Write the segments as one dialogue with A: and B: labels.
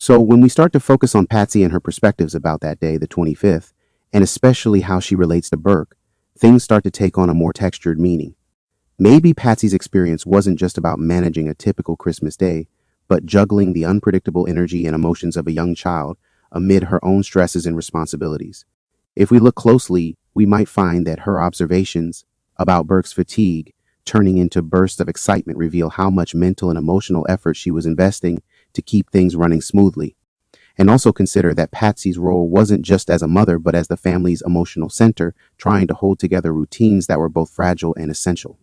A: So when we start to focus on Patsy and her perspectives about that day, the 25th, and especially how she relates to Burke, things start to take on a more textured meaning. Maybe Patsy's experience wasn't just about managing a typical Christmas day, but juggling the unpredictable energy and emotions of a young child amid her own stresses and responsibilities. If we look closely, we might find that her observations about Burke's fatigue turning into bursts of excitement reveal how much mental and emotional effort she was investing to keep things running smoothly. And also consider that Patsy's role wasn't just as a mother, but as the family's emotional center, trying to hold together routines that were both fragile and essential.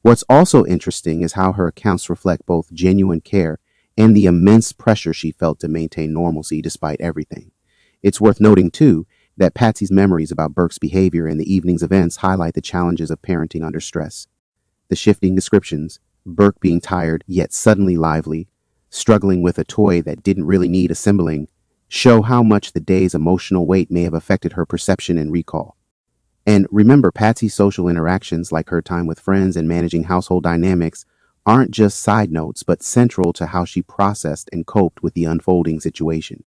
A: What's also interesting is how her accounts reflect both genuine care and the immense pressure she felt to maintain normalcy despite everything. It's worth noting, too, that Patsy's memories about Burke's behavior and the evening's events highlight the challenges of parenting under stress. The shifting descriptions, Burke being tired yet suddenly lively, struggling with a toy that didn't really need assembling, show how much the day's emotional weight may have affected her perception and recall. And remember, Patsy's social interactions, like her time with friends and managing household dynamics, aren't just side notes, but central to how she processed and coped with the unfolding situation.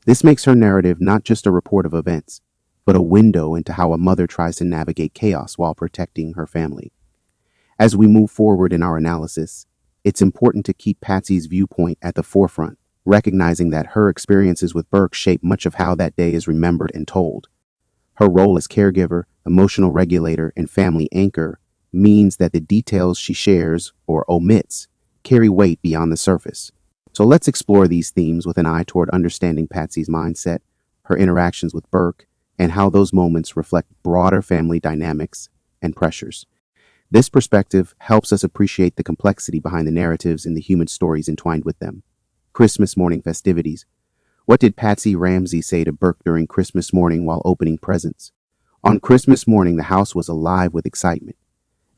A: This makes her narrative not just a report of events, but a window into how a mother tries to navigate chaos while protecting her family. As we move forward in our analysis, it's important to keep Patsy's viewpoint at the forefront, recognizing that her experiences with Burke shape much of how that day is remembered and told. Her role as caregiver, emotional regulator, and family anchor means that the details she shares or omits carry weight beyond the surface. So let's explore these themes with an eye toward understanding Patsy's mindset, her interactions with Burke, and how those moments reflect broader family dynamics and pressures. This perspective helps us appreciate the complexity behind the narratives and the human stories entwined with them. Christmas morning festivities. What did Patsy Ramsey say to Burke during Christmas morning while opening presents? On Christmas morning, the house was alive with excitement.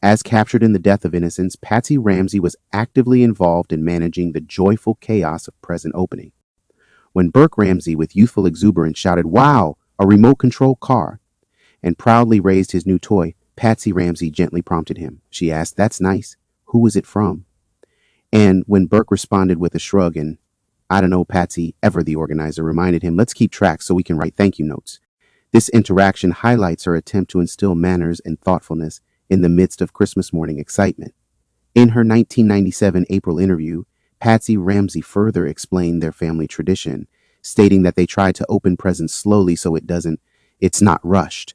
A: As captured in The Death of Innocence, Patsy Ramsey was actively involved in managing the joyful chaos of present opening. When Burke Ramsey, with youthful exuberance, shouted, "Wow, a remote-controlled car," and proudly raised his new toy, Patsy Ramsey gently prompted him. She asked, "That's nice. Who is it from?" And when Burke responded with a shrug and, "I don't know, Patsy," ever the organizer reminded him, "Let's keep track so we can write thank you notes." This interaction highlights her attempt to instill manners and thoughtfulness in the midst of Christmas morning excitement. In her 1997 April interview, Patsy Ramsey further explained their family tradition, stating that they try to open presents slowly so it's not rushed.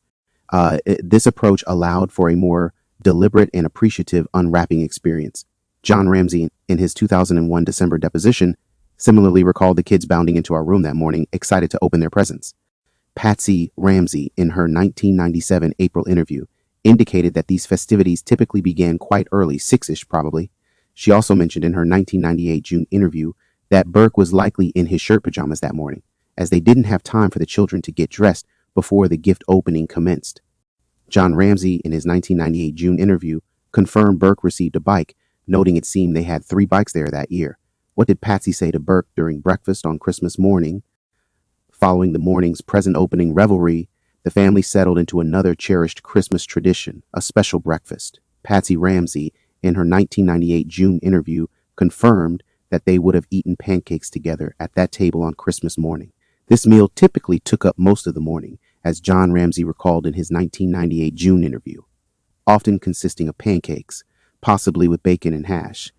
A: This approach allowed for a more deliberate and appreciative unwrapping experience. John Ramsey, in his 2001 December deposition, similarly recalled the kids bounding into our room that morning, excited to open their presents. Patsy Ramsey, in her 1997 April interview, indicated that these festivities typically began quite early, 6-ish probably. She also mentioned in her 1998 June interview that Burke was likely in his shirt pajamas that morning, as they didn't have time for the children to get dressed before the gift opening commenced. John Ramsey, in his 1998 June interview, confirmed Burke received a bike, noting it seemed they had 3 bikes there that year. What did Patsy say to Burke during breakfast on Christmas morning? Following the morning's present opening revelry, the family settled into another cherished Christmas tradition, a special breakfast. Patsy Ramsey, in her 1998 June interview, confirmed that they would have eaten pancakes together at that table on Christmas morning. This meal typically took up most of the morning, as John Ramsey recalled in his 1998 June interview, often consisting of pancakes, possibly with bacon and hash.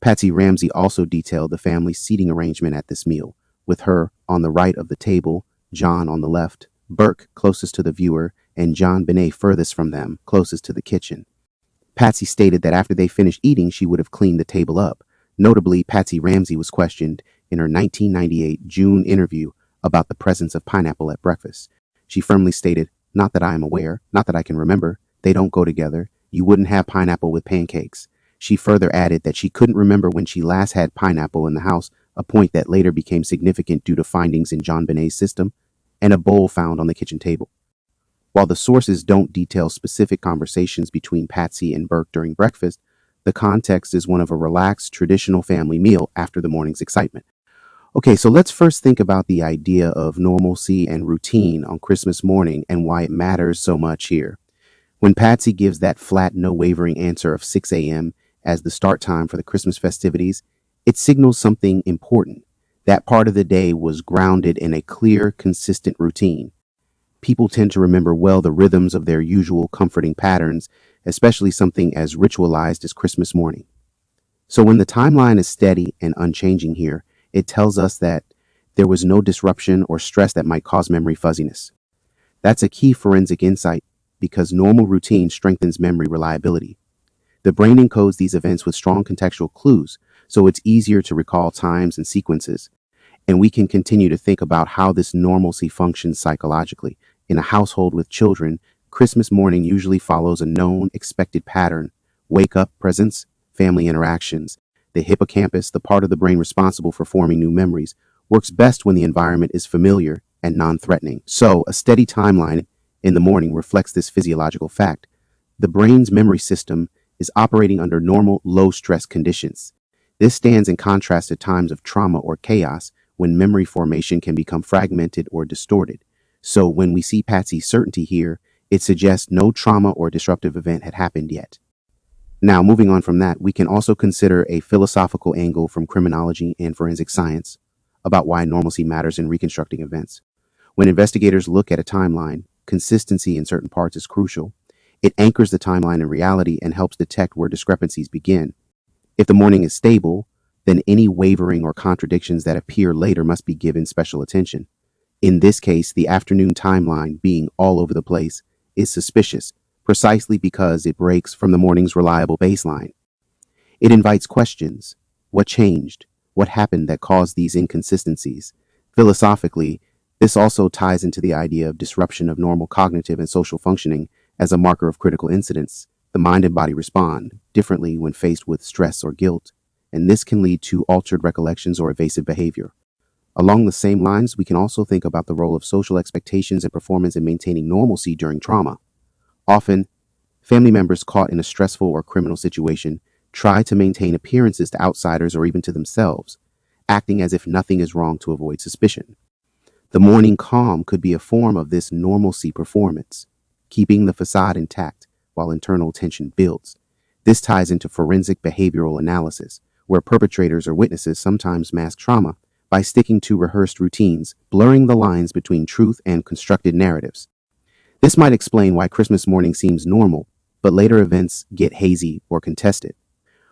A: Patsy Ramsey also detailed the family's seating arrangement at this meal, with her on the right of the table, John on the left, Burke closest to the viewer, and JonBenet furthest from them, closest to the kitchen. Patsy stated that after they finished eating, she would have cleaned the table up. Notably, Patsy Ramsey was questioned in her 1998 June interview about the presence of pineapple at breakfast. She firmly stated, "Not that I am aware, not that I can remember. They don't go together. You wouldn't have pineapple with pancakes." She further added that she couldn't remember when she last had pineapple in the house, a point that later became significant due to findings in JonBenet's system and a bowl found on the kitchen table. While the sources don't detail specific conversations between Patsy and Burke during breakfast, the context is one of a relaxed, traditional family meal after the morning's excitement. Okay, so let's first think about the idea of normalcy and routine on Christmas morning and why it matters so much here. When Patsy gives that flat, no wavering answer of 6 a.m. as the start time for the Christmas festivities, it signals something important. That part of the day was grounded in a clear, consistent routine. People tend to remember well the rhythms of their usual comforting patterns, especially something as ritualized as Christmas morning. So when the timeline is steady and unchanging here, it tells us that there was no disruption or stress that might cause memory fuzziness. That's a key forensic insight because normal routine strengthens memory reliability. The brain encodes these events with strong contextual clues, so it's easier to recall times and sequences. And we can continue to think about how this normalcy functions psychologically. In a household with children, Christmas morning usually follows a known, expected pattern: wake up, presents, family interactions. The hippocampus, the part of the brain responsible for forming new memories, works best when the environment is familiar and non-threatening. So, a steady timeline in the morning reflects this physiological fact. The brain's memory system is operating under normal, low-stress conditions. This stands in contrast to times of trauma or chaos when memory formation can become fragmented or distorted. So, when we see Patsy's certainty here, it suggests no trauma or disruptive event had happened yet. Now, moving on from that, we can also consider a philosophical angle from criminology and forensic science about why normalcy matters in reconstructing events. When investigators look at a timeline, consistency in certain parts is crucial. It anchors the timeline in reality and helps detect where discrepancies begin. If the morning is stable, then any wavering or contradictions that appear later must be given special attention. In this case, the afternoon timeline being all over the place is suspicious, precisely because it breaks from the morning's reliable baseline. It invites questions. What changed? What happened that caused these inconsistencies? Philosophically, this also ties into the idea of disruption of normal cognitive and social functioning as a marker of critical incidents. The mind and body respond differently when faced with stress or guilt, and this can lead to altered recollections or evasive behavior. Along the same lines, we can also think about the role of social expectations and performance in maintaining normalcy during trauma. Often, family members caught in a stressful or criminal situation try to maintain appearances to outsiders or even to themselves, acting as if nothing is wrong to avoid suspicion. The morning calm could be a form of this normalcy performance, keeping the facade intact while internal tension builds. This ties into forensic behavioral analysis, where perpetrators or witnesses sometimes mask trauma by sticking to rehearsed routines, blurring the lines between truth and constructed narratives. This might explain why Christmas morning seems normal, but later events get hazy or contested.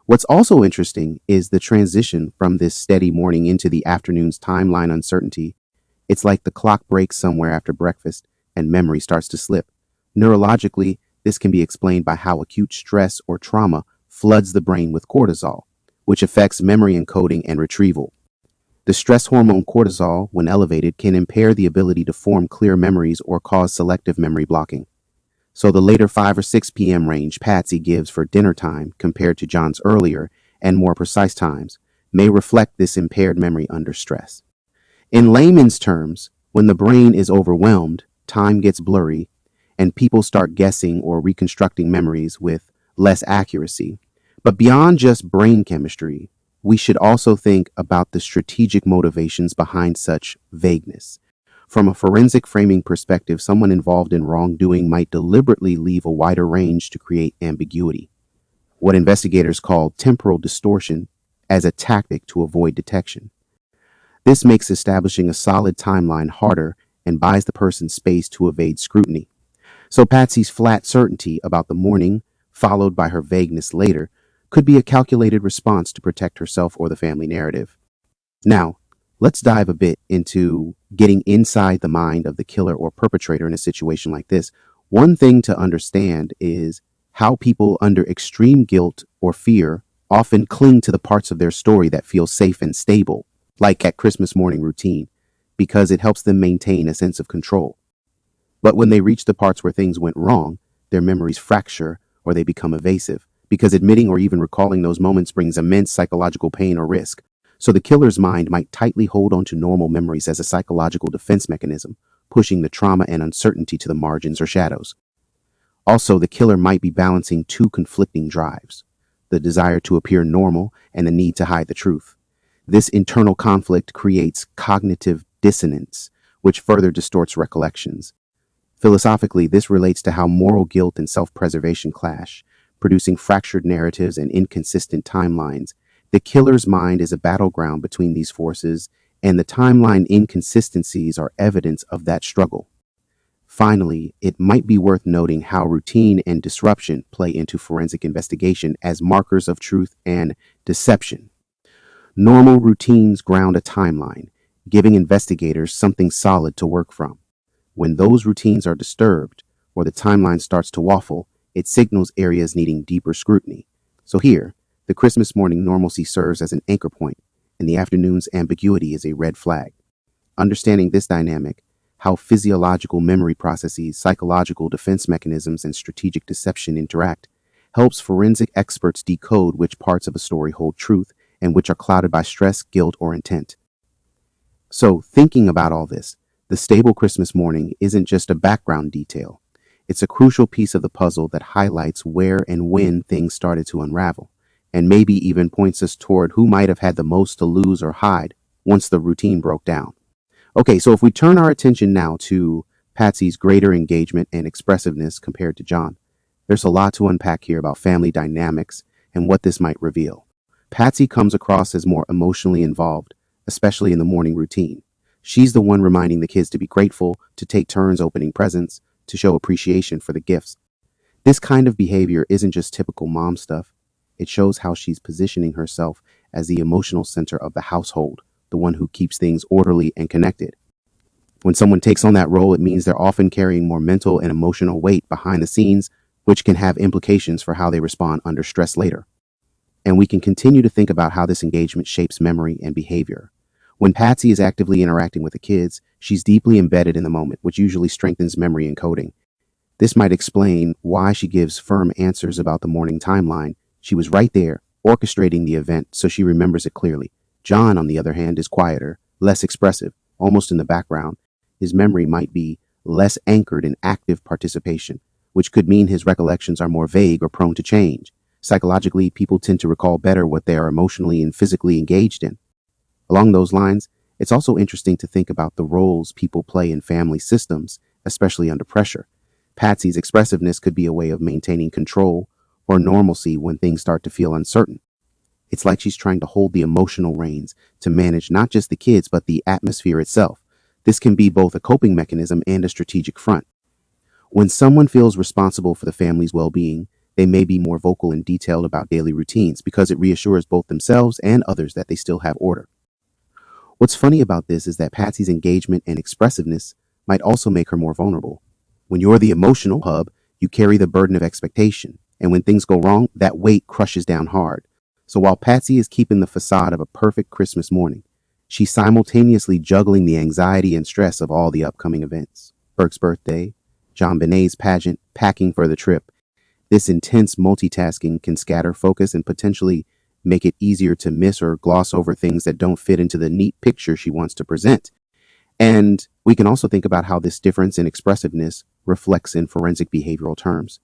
A: What's also interesting is the transition from this steady morning into the afternoon's timeline uncertainty. It's like the clock breaks somewhere after breakfast and memory starts to slip. Neurologically, this can be explained by how acute stress or trauma floods the brain with cortisol, which affects memory encoding and retrieval. The stress hormone cortisol, when elevated, can impair the ability to form clear memories or cause selective memory blocking. So the later 5 or 6 p.m. range Patsy gives for dinner time compared to John's earlier and more precise times may reflect this impaired memory under stress. In layman's terms, when the brain is overwhelmed, time gets blurry, and people start guessing or reconstructing memories with less accuracy. But beyond just brain chemistry, we should also think about the strategic motivations behind such vagueness. From a forensic framing perspective, someone involved in wrongdoing might deliberately leave a wider range to create ambiguity, what investigators call temporal distortion, as a tactic to avoid detection. This makes establishing a solid timeline harder and buys the person space to evade scrutiny. So Patsy's flat certainty about the morning, followed by her vagueness later, could be a calculated response to protect herself or the family narrative. Now, let's dive a bit into getting inside the mind of the killer or perpetrator in a situation like this. One thing to understand is how people under extreme guilt or fear often cling to the parts of their story that feel safe and stable, like that Christmas morning routine, because it helps them maintain a sense of control. But when they reach the parts where things went wrong, their memories fracture or they become evasive, because admitting or even recalling those moments brings immense psychological pain or risk. So the killer's mind might tightly hold on to normal memories as a psychological defense mechanism, pushing the trauma and uncertainty to the margins or shadows. Also, the killer might be balancing two conflicting drives: the desire to appear normal and the need to hide the truth. This internal conflict creates cognitive dissonance, which further distorts recollections. Philosophically, this relates to how moral guilt and self-preservation clash, producing fractured narratives and inconsistent timelines. The killer's mind is a battleground between these forces, and the timeline inconsistencies are evidence of that struggle. Finally, it might be worth noting how routine and disruption play into forensic investigation as markers of truth and deception. Normal routines ground a timeline, giving investigators something solid to work from. When those routines are disturbed, or the timeline starts to waffle, it signals areas needing deeper scrutiny. So here, the Christmas morning normalcy serves as an anchor point, and the afternoon's ambiguity is a red flag. Understanding this dynamic, how physiological memory processes, psychological defense mechanisms, and strategic deception interact, helps forensic experts decode which parts of a story hold truth and which are clouded by stress, guilt, or intent. So, thinking about all this, the stable Christmas morning isn't just a background detail. It's a crucial piece of the puzzle that highlights where and when things started to unravel, and maybe even points us toward who might have had the most to lose or hide once the routine broke down. Okay, so if we turn our attention now to Patsy's greater engagement and expressiveness compared to John, there's a lot to unpack here about family dynamics and what this might reveal. Patsy comes across as more emotionally involved, especially in the morning routine. She's the one reminding the kids to be grateful, to take turns opening presents, to show appreciation for the gifts. This kind of behavior isn't just typical mom stuff. It shows how she's positioning herself as the emotional center of the household, the one who keeps things orderly and connected. When someone takes on that role, it means they're often carrying more mental and emotional weight behind the scenes, which can have implications for how they respond under stress later. And we can continue to think about how this engagement shapes memory and behavior. When Patsy is actively interacting with the kids, she's deeply embedded in the moment, which usually strengthens memory encoding. This might explain why she gives firm answers about the morning timeline. She was right there, orchestrating the event, so she remembers it clearly. John, on the other hand, is quieter, less expressive, almost in the background. His memory might be less anchored in active participation, which could mean his recollections are more vague or prone to change. Psychologically, people tend to recall better what they are emotionally and physically engaged in. Along those lines, it's also interesting to think about the roles people play in family systems, especially under pressure. Patsy's expressiveness could be a way of maintaining control or normalcy when things start to feel uncertain. It's like she's trying to hold the emotional reins to manage not just the kids, but the atmosphere itself. This can be both a coping mechanism and a strategic front. When someone feels responsible for the family's well-being, they may be more vocal and detailed about daily routines because it reassures both themselves and others that they still have order. What's funny about this is that Patsy's engagement and expressiveness might also make her more vulnerable. When you're the emotional hub, you carry the burden of expectation, and when things go wrong, that weight crushes down hard. So while Patsy is keeping the facade of a perfect Christmas morning, she's simultaneously juggling the anxiety and stress of all the upcoming events. Burke's birthday, JonBenet's pageant, packing for the trip. This intense multitasking can scatter focus and potentially make it easier to miss or gloss over things that don't fit into the neat picture she wants to present. And we can also think about how this difference in expressiveness reflects in forensic behavioral terms.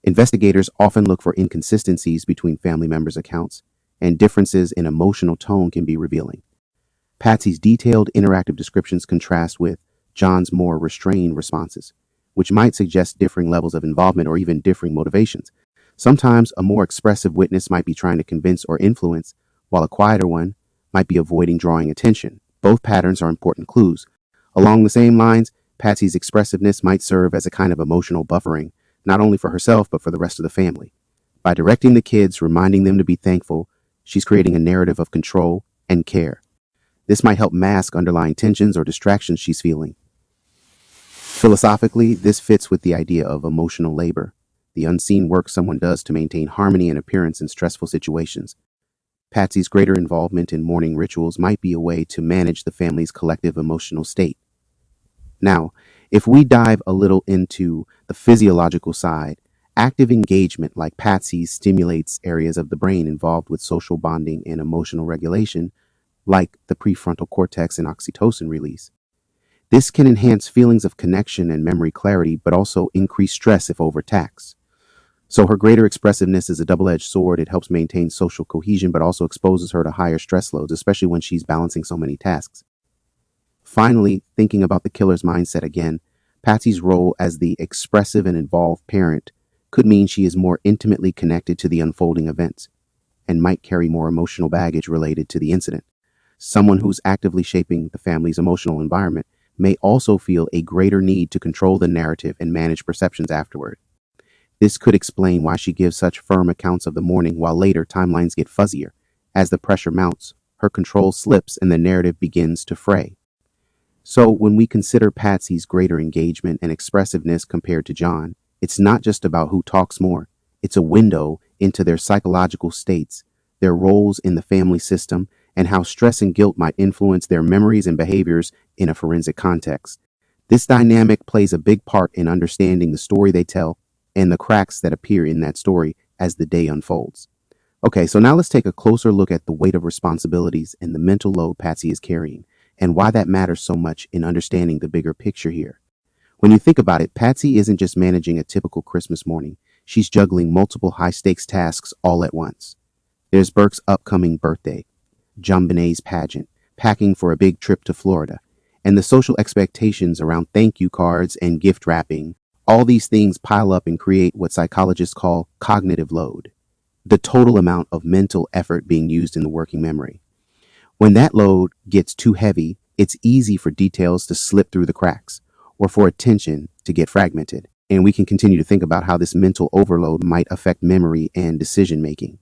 A: Investigators often look for inconsistencies between family members' accounts, and differences in emotional tone can be revealing. Patsy's detailed interactive descriptions contrast with John's more restrained responses, which might suggest differing levels of involvement or even differing motivations. Sometimes a more expressive witness might be trying to convince or influence, while a quieter one might be avoiding drawing attention. Both patterns are important clues. Along the same lines, Patsy's expressiveness might serve as a kind of emotional buffering, not only for herself, but for the rest of the family. By directing the kids, reminding them to be thankful, she's creating a narrative of control and care. This might help mask underlying tensions or distractions she's feeling. Philosophically, this fits with the idea of emotional labor, the unseen work someone does to maintain harmony and appearance in stressful situations. Patsy's greater involvement in morning rituals might be a way to manage the family's collective emotional state. Now, if we dive a little into the physiological side, active engagement like Patsy's stimulates areas of the brain involved with social bonding and emotional regulation, like the prefrontal cortex and oxytocin release. This can enhance feelings of connection and memory clarity, but also increase stress if overtaxed. So her greater expressiveness is a double-edged sword. It helps maintain social cohesion, but also exposes her to higher stress loads, especially when she's balancing so many tasks. Finally, thinking about the killer's mindset again, Patsy's role as the expressive and involved parent could mean she is more intimately connected to the unfolding events and might carry more emotional baggage related to the incident. Someone who's actively shaping the family's emotional environment may also feel a greater need to control the narrative and manage perceptions afterward. This could explain why she gives such firm accounts of the morning while later timelines get fuzzier. As the pressure mounts, her control slips and the narrative begins to fray. So when we consider Patsy's greater engagement and expressiveness compared to John, it's not just about who talks more. It's a window into their psychological states, their roles in the family system, and how stress and guilt might influence their memories and behaviors in a forensic context. This dynamic plays a big part in understanding the story they tell and the cracks that appear in that story as the day unfolds. Okay, so now let's take a closer look at the weight of responsibilities and the mental load Patsy is carrying, and why that matters so much in understanding the bigger picture here. When you think about it, Patsy isn't just managing a typical Christmas morning. She's juggling multiple high-stakes tasks all at once. There's Burke's upcoming birthday, JonBenet's pageant, packing for a big trip to Florida, and the social expectations around thank you cards and gift wrapping. All these things pile up and create what psychologists call cognitive load, the total amount of mental effort being used in the working memory. When that load gets too heavy, it's easy for details to slip through the cracks or for attention to get fragmented. And we can continue to think about how this mental overload might affect memory and decision making.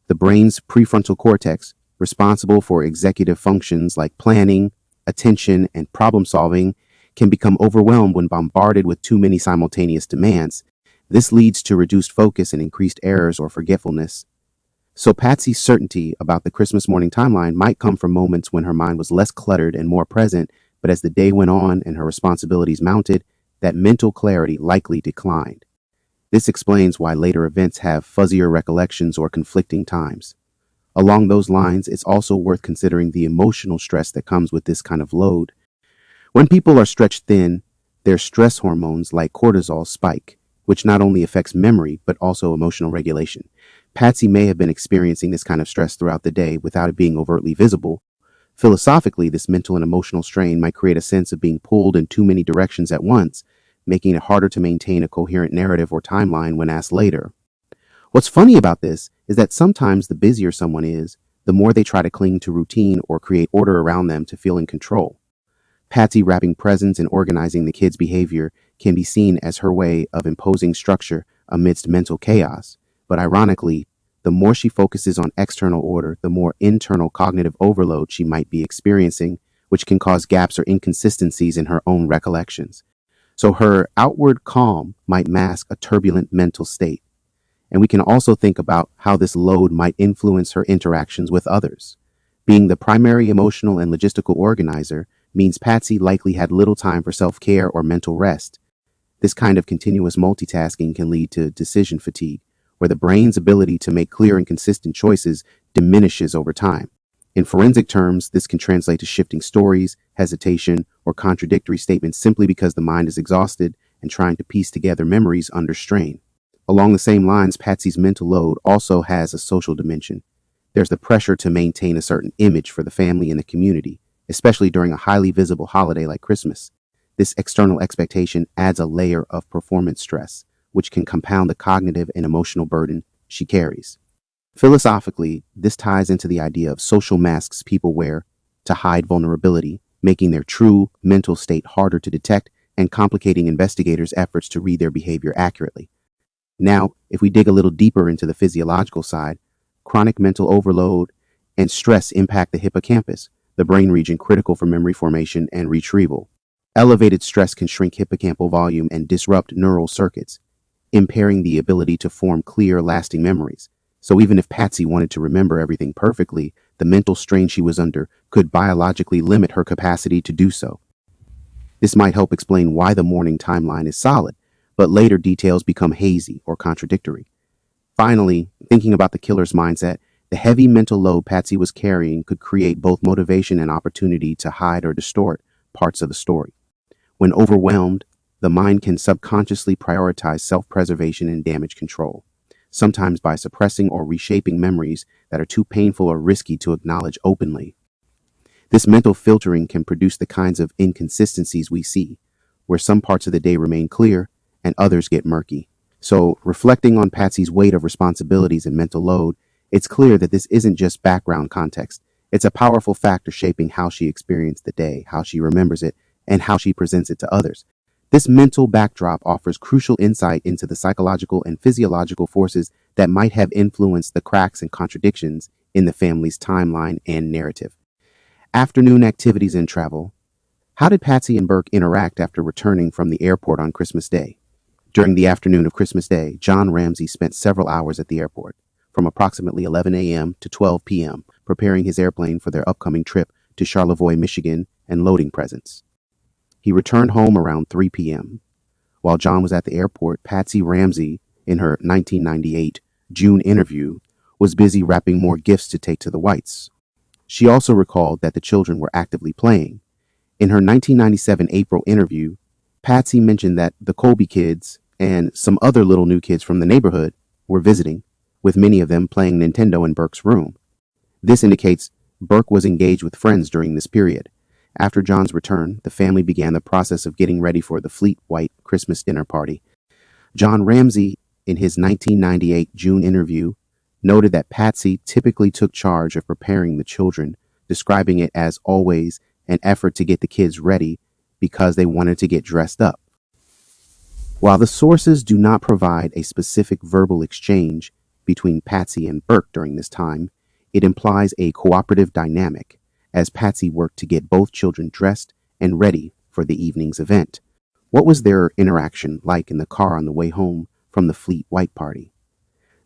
A: The brain's prefrontal cortex, responsible for executive functions like planning, attention, and problem solving, can become overwhelmed when bombarded with too many simultaneous demands. This leads to reduced focus and increased errors or forgetfulness. So Patsy's certainty about the Christmas morning timeline might come from moments when her mind was less cluttered and more present, but as the day went on and her responsibilities mounted, that mental clarity likely declined. This explains why later events have fuzzier recollections or conflicting times. Along those lines, it's also worth considering the emotional stress that comes with this kind of load. When people are stretched thin, their stress hormones like cortisol spike, which not only affects memory, but also emotional regulation. Patsy may have been experiencing this kind of stress throughout the day without it being overtly visible. Philosophically, this mental and emotional strain might create a sense of being pulled in too many directions at once, making it harder to maintain a coherent narrative or timeline when asked later. What's funny about this is that sometimes the busier someone is, the more they try to cling to routine or create order around them to feel in control. Patsy wrapping presents and organizing the kids' behavior can be seen as her way of imposing structure amidst mental chaos. But ironically, the more she focuses on external order, the more internal cognitive overload she might be experiencing, which can cause gaps or inconsistencies in her own recollections. So her outward calm might mask a turbulent mental state. And we can also think about how this load might influence her interactions with others. Being the primary emotional and logistical organizer means Patsy likely had little time for self-care or mental rest. This kind of continuous multitasking can lead to decision fatigue, where the brain's ability to make clear and consistent choices diminishes over time. In forensic terms, this can translate to shifting stories, hesitation, or contradictory statements simply because the mind is exhausted and trying to piece together memories under strain. Along the same lines, Patsy's mental load also has a social dimension. There's the pressure to maintain a certain image for the family and the community, especially during a highly visible holiday like Christmas. This external expectation adds a layer of performance stress, which can compound the cognitive and emotional burden she carries. Philosophically, this ties into the idea of social masks people wear to hide vulnerability, making their true mental state harder to detect and complicating investigators' efforts to read their behavior accurately. Now, if we dig a little deeper into the physiological side, chronic mental overload and stress impact the hippocampus, the brain region critical for memory formation and retrieval. Elevated stress can shrink hippocampal volume and disrupt neural circuits, impairing the ability to form clear, lasting memories. So even if Patsy wanted to remember everything perfectly, the mental strain she was under could biologically limit her capacity to do so. This might help explain why the morning timeline is solid, but later details become hazy or contradictory. Finally, thinking about the killer's mindset, the heavy mental load Patsy was carrying could create both motivation and opportunity to hide or distort parts of the story. When overwhelmed, the mind can subconsciously prioritize self-preservation and damage control, sometimes by suppressing or reshaping memories that are too painful or risky to acknowledge openly. This mental filtering can produce the kinds of inconsistencies we see, where some parts of the day remain clear and others get murky. So, reflecting on Patsy's weight of responsibilities and mental load, it's clear that this isn't just background context. It's a powerful factor shaping how she experienced the day, how she remembers it, and how she presents it to others. This mental backdrop offers crucial insight into the psychological and physiological forces that might have influenced the cracks and contradictions in the family's timeline and narrative. Afternoon activities and travel. How did Patsy and Burke interact after returning from the airport on Christmas Day? During the afternoon of Christmas Day, John Ramsey spent several hours at the airport, from approximately 11 a.m. to 12 p.m., preparing his airplane for their upcoming trip to Charlevoix, Michigan, and loading presents. He returned home around 3 p.m. While John was at the airport, Patsy Ramsey, in her 1998 June interview, was busy wrapping more gifts to take to the Whites. She also recalled that the children were actively playing. In her 1997 April interview, Patsy mentioned that the Colby kids and some other little new kids from the neighborhood were visiting, with many of them playing Nintendo in Burke's room. This indicates Burke was engaged with friends during this period. After John's return, the family began the process of getting ready for the Fleet White Christmas dinner party. John Ramsey, in his 1998 June interview, noted that Patsy typically took charge of preparing the children, describing it as always an effort to get the kids ready because they wanted to get dressed up. While the sources do not provide a specific verbal exchange between Patsy and Burke during this time, it implies a cooperative dynamic, as Patsy worked to get both children dressed and ready for the evening's event. What was their interaction like in the car on the way home from the Fleet White party?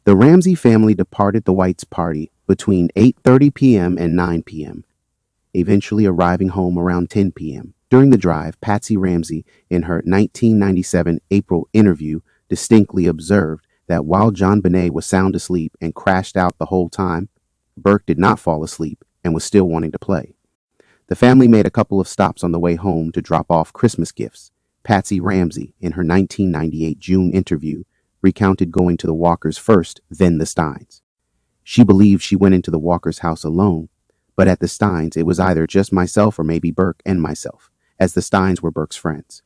A: The Ramsey family departed the Whites party between 8:30 p.m. and 9 p.m., eventually arriving home around 10 p.m. During the drive, Patsy Ramsey, in her 1997 April interview, distinctly observed that while JonBenet was sound asleep and crashed out the whole time, Burke did not fall asleep and was still wanting to play. The family made a couple of stops on the way home to drop off Christmas gifts. Patsy Ramsey, in her 1998 June interview, recounted going to the Walkers first, then the Steins. She believed she went into the Walkers' house alone, but at the Steins it was either just myself or maybe Burke and myself, as the Steins were Burke's friends.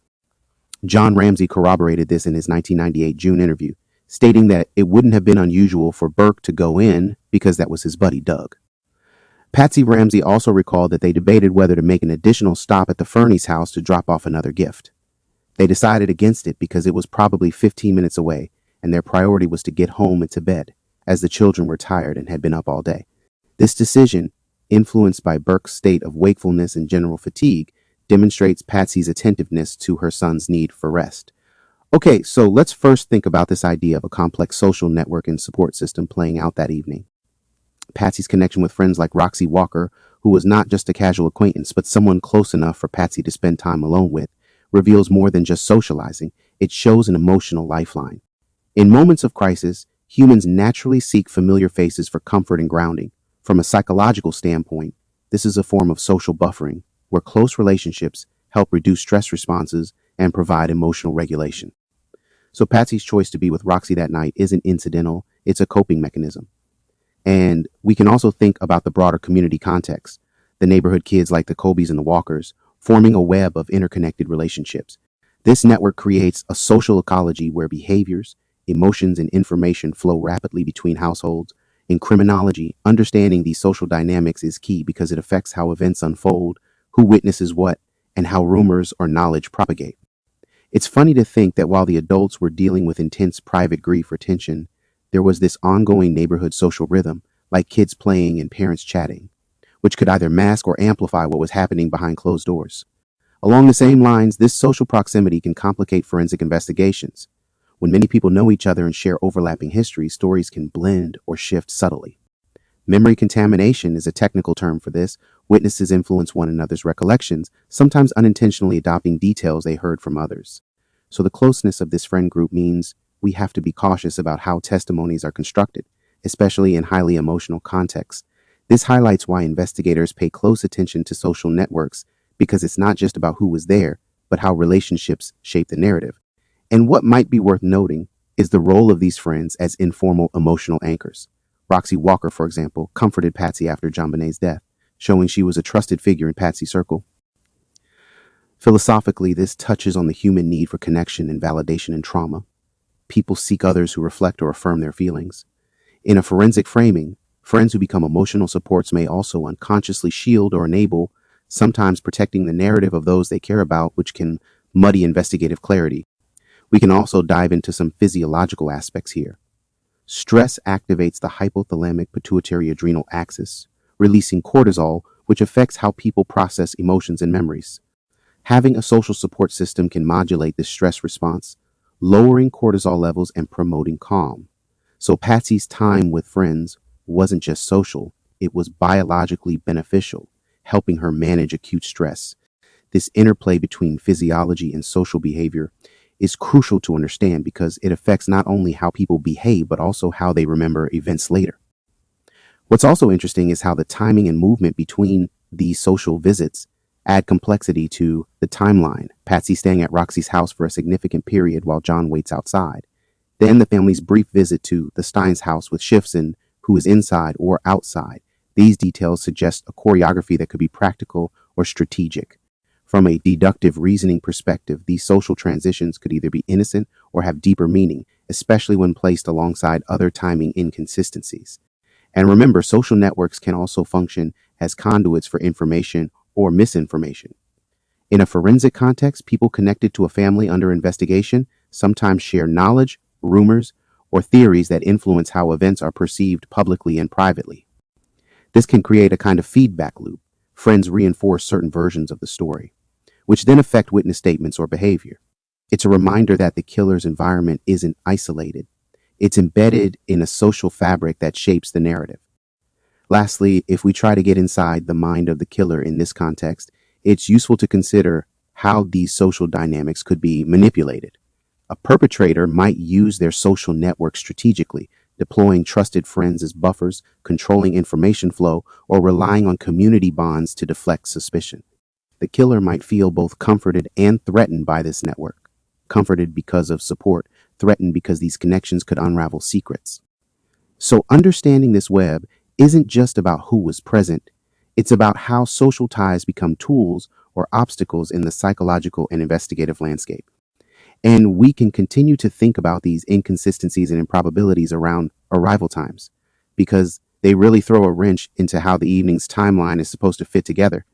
A: John Ramsey corroborated this in his 1998 June interview, stating that it wouldn't have been unusual for Burke to go in because that was his buddy Doug. Patsy Ramsey also recalled that they debated whether to make an additional stop at the Fernie's house to drop off another gift. They decided against it because it was probably 15 minutes away, and their priority was to get home and to bed, as the children were tired and had been up all day. This decision, influenced by Burke's state of wakefulness and general fatigue, demonstrates Patsy's attentiveness to her son's need for rest. Okay, so let's first think about this idea of a complex social network and support system playing out that evening. Patsy's connection with friends like Roxy Walker, who was not just a casual acquaintance, but someone close enough for Patsy to spend time alone with, reveals more than just socializing. It shows an emotional lifeline. In moments of crisis, humans naturally seek familiar faces for comfort and grounding. From a psychological standpoint, this is a form of social buffering, where close relationships help reduce stress responses and provide emotional regulation. So Patsy's choice to be with Roxy that night isn't incidental, it's a coping mechanism. And we can also think about the broader community context, the neighborhood kids like the Colbys and the Walkers, forming a web of interconnected relationships. This network creates a social ecology where behaviors, emotions, and information flow rapidly between households. In criminology, understanding these social dynamics is key because it affects how events unfold, who witnesses what, and how rumors or knowledge propagate. It's funny to think that while the adults were dealing with intense private grief or tension, there was this ongoing neighborhood social rhythm, like kids playing and parents chatting, which could either mask or amplify what was happening behind closed doors. Along the same lines, this social proximity can complicate forensic investigations. When many people know each other and share overlapping histories, stories can blend or shift subtly. Memory contamination is a technical term for this. Witnesses influence one another's recollections, sometimes unintentionally adopting details they heard from others. So the closeness of this friend group means we have to be cautious about how testimonies are constructed, especially in highly emotional contexts. This highlights why investigators pay close attention to social networks, because it's not just about who was there, but how relationships shape the narrative. And what might be worth noting is the role of these friends as informal emotional anchors. Roxy Walker, for example, comforted Patsy after JonBenet's death, showing she was a trusted figure in Patsy's circle. Philosophically, this touches on the human need for connection and validation in trauma. People seek others who reflect or affirm their feelings. In a forensic framing, Friends who become emotional supports may also unconsciously shield or enable, sometimes protecting the narrative of those they care about, which can muddy investigative clarity. We can also dive into some physiological aspects here. Stress activates the hypothalamic pituitary adrenal axis, releasing cortisol, which affects how people process emotions and memories. Having a social support system can modulate this stress response, lowering cortisol levels and promoting calm. So Patsy's time with friends wasn't just social, it was biologically beneficial, helping her manage acute stress. This interplay between physiology and social behavior is crucial to understand because it affects not only how people behave, but also how they remember events later. What's also interesting is how the timing and movement between these social visits add complexity to the timeline. Patsy staying at Roxy's house for a significant period while John waits outside. Then the family's brief visit to the Stein's house with shifts in who is inside or outside. These details suggest a choreography that could be practical or strategic. From a deductive reasoning perspective, these social transitions could either be innocent or have deeper meaning, especially when placed alongside other timing inconsistencies. And remember, social networks can also function as conduits for information or misinformation. In a forensic context, people connected to a family under investigation sometimes share knowledge, rumors, or theories that influence how events are perceived publicly and privately. This can create a kind of feedback loop. Friends reinforce certain versions of the story, which then affect witness statements or behavior. It's a reminder that the killer's environment isn't isolated. It's embedded in a social fabric that shapes the narrative. Lastly, if we try to get inside the mind of the killer in this context, it's useful to consider how these social dynamics could be manipulated. A perpetrator might use their social network strategically, deploying trusted friends as buffers, controlling information flow, or relying on community bonds to deflect suspicion. The killer might feel both comforted and threatened by this network. Comforted because of support, threatened because these connections could unravel secrets. So understanding this web isn't just about who was present, it's about how social ties become tools or obstacles in the psychological and investigative landscape. And we can continue to think about these inconsistencies and improbabilities around arrival times, because they really throw a wrench into how the evening's timeline is supposed to fit together.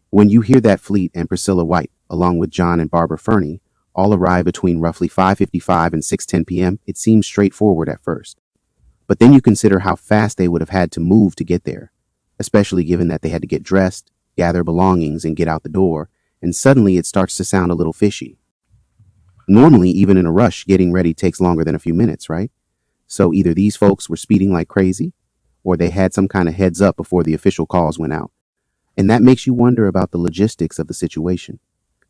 A: When you hear that Fleet and Priscilla White, along with John and Barbara Fernie, all arrive between roughly 5:55 and 6:10 p.m., it seems straightforward at first. But then you consider how fast they would have had to move to get there, especially given that they had to get dressed, gather belongings, and get out the door, and suddenly it starts to sound a little fishy. Normally, even in a rush, getting ready takes longer than a few minutes, right? So either these folks were speeding like crazy, or they had some kind of heads up before the official calls went out. And that makes you wonder about the logistics of the situation.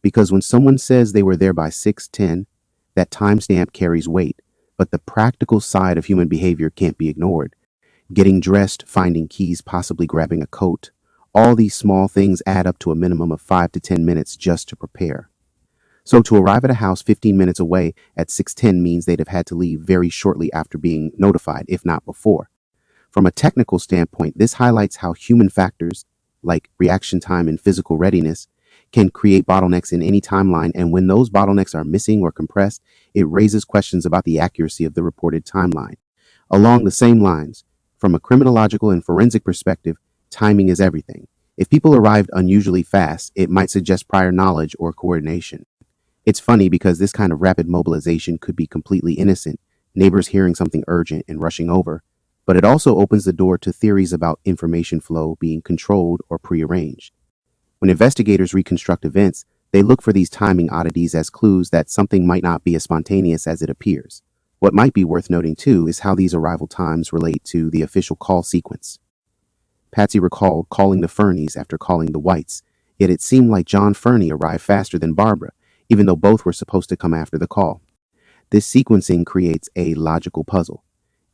A: Because when someone says they were there by 6:10, that timestamp carries weight, but the practical side of human behavior can't be ignored. Getting dressed, finding keys, possibly grabbing a coat. All these small things add up to a minimum of 5 to 10 minutes just to prepare. So to arrive at a house 15 minutes away at 6:10 means they'd have had to leave very shortly after being notified, if not before. From a technical standpoint, this highlights how human factors, like reaction time and physical readiness, can create bottlenecks in any timeline, and when those bottlenecks are missing or compressed, it raises questions about the accuracy of the reported timeline. Along the same lines, from a criminological and forensic perspective, timing is everything. If people arrived unusually fast, it might suggest prior knowledge or coordination. It's funny because this kind of rapid mobilization could be completely innocent, neighbors hearing something urgent and rushing over, but it also opens the door to theories about information flow being controlled or prearranged. When investigators reconstruct events, they look for these timing oddities as clues that something might not be as spontaneous as it appears. What might be worth noting too is how these arrival times relate to the official call sequence. Patsy recalled calling the Fernies after calling the Whites, yet it seemed like John Fernie arrived faster than Barbara, even though both were supposed to come after the call. This sequencing creates a logical puzzle.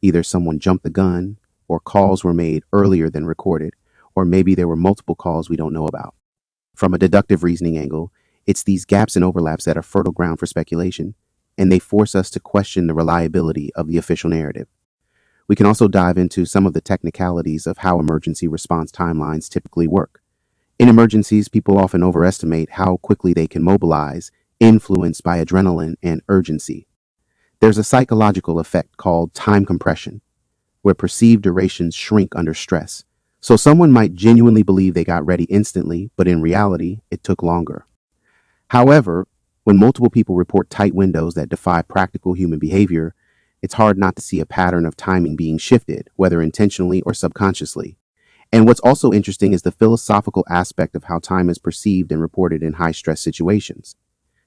A: Either someone jumped the gun, or calls were made earlier than recorded, or maybe there were multiple calls we don't know about. From a deductive reasoning angle, it's these gaps and overlaps that are fertile ground for speculation, and they force us to question the reliability of the official narrative. We can also dive into some of the technicalities of how emergency response timelines typically work. In emergencies, people often overestimate how quickly they can mobilize, influenced by adrenaline and urgency. There's a psychological effect called time compression, where perceived durations shrink under stress. So someone might genuinely believe they got ready instantly, but in reality, it took longer. However, when multiple people report tight windows that defy practical human behavior, it's hard not to see a pattern of timing being shifted, whether intentionally or subconsciously. And what's also interesting is the philosophical aspect of how time is perceived and reported in high stress situations.